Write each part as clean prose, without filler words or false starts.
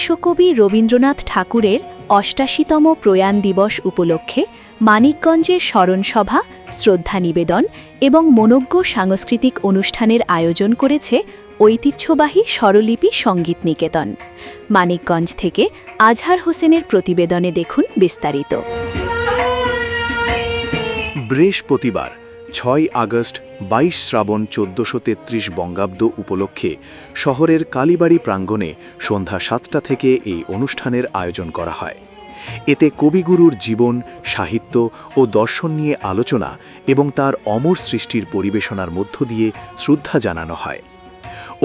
বিশ্বকবি রবীন্দ্রনাথ ঠাকুরের ৮৮তম প্রয়াণ দিবস উপলক্ষে মানিকগঞ্জে স্মরণসভা, শ্রদ্ধা নিবেদন এবং মনোজ্ঞ সাংস্কৃতিক অনুষ্ঠানের আয়োজন করেছে ঐতিহ্যবাহী স্বরলিপি সঙ্গীত নিকেতন। মানিকগঞ্জ থেকে আজহার হোসেনের প্রতিবেদনে দেখুন বিস্তারিত। বৃহস্পতিবার ৬ আগস্ট ২২ শ্রাবণ ১৪৩৩ বঙ্গাব্দ উপলক্ষে শহরের কালীবাড়ি প্রাঙ্গণে সন্ধ্যা ৭টা থেকে এই অনুষ্ঠানের আয়োজন করা হয়। এতে কবিগুরুর জীবন, সাহিত্য ও দর্শন নিয়ে আলোচনা এবং তার অমর সৃষ্টির পরিবেশনার মধ্য দিয়ে শ্রদ্ধা জানানো হয়।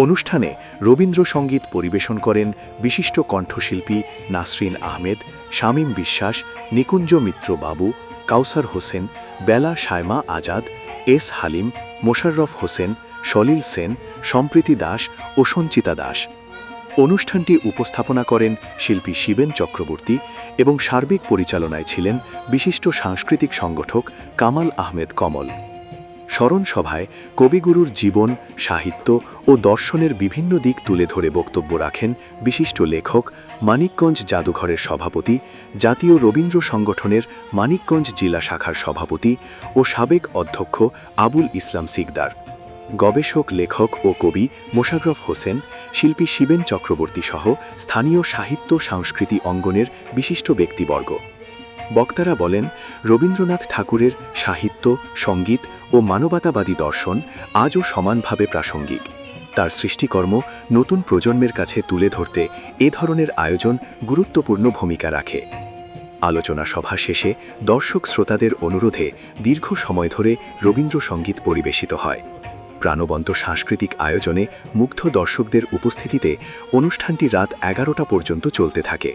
অনুষ্ঠানে রবীন্দ্রসঙ্গীত পরিবেশন করেন বিশিষ্ট কণ্ঠশিল্পী নাসরিন আহমেদ, শামীম বিশ্বাস, নিকুঞ্জ মিত্র বাবু, কাউসার হোসেন, বেলা সায়মা আজাদ, এস হালিম, মোশাররফ হোসেন, সলিল সেন, সম্প্রীতি দাস ও সঞ্চিতা দাস। অনুষ্ঠানটি উপস্থাপনা করেন শিল্পী শিবেন চক্রবর্তী এবং সার্বিক পরিচালনায় ছিলেন বিশিষ্ট সাংস্কৃতিক সংগঠক কামাল আহমেদ কমল। স্মরণসভায় কবিগুরুর জীবন, সাহিত্য ও দর্শনের বিভিন্ন দিক তুলে ধরে বক্তব্য রাখেন বিশিষ্ট লেখক, মানিকগঞ্জ জাদুঘরের সভাপতি, জাতীয় রবীন্দ্র সংগঠনের মানিকগঞ্জ জেলা শাখার সভাপতি ও সাবেক অধ্যক্ষ আবুল ইসলাম সিকদার, গবেষক, লেখক ও কবি মোশাররফ হোসেন, শিল্পী শিবেন চক্রবর্তী সহ স্থানীয় সাহিত্য সংস্কৃতি অঙ্গনের বিশিষ্ট ব্যক্তিবর্গ। বক্তারা বলেন, রবীন্দ্রনাথ ঠাকুরের সাহিত্য, সঙ্গীত ও মানবতাবাদী দর্শন আজও সমানভাবে প্রাসঙ্গিক। তার সৃষ্টিকর্ম নতুন প্রজন্মের কাছে তুলে ধরতে এ ধরনের আয়োজন গুরুত্বপূর্ণ ভূমিকা রাখে। আলোচনা সভা শেষে দর্শক শ্রোতাদের অনুরোধে দীর্ঘ সময় ধরে রবীন্দ্রসঙ্গীত পরিবেশিত হয়। প্রাণবন্ত সাংস্কৃতিক আয়োজনে মুগ্ধ দর্শকদের উপস্থিতিতে অনুষ্ঠানটি রাত 11টা পর্যন্ত চলতে থাকে।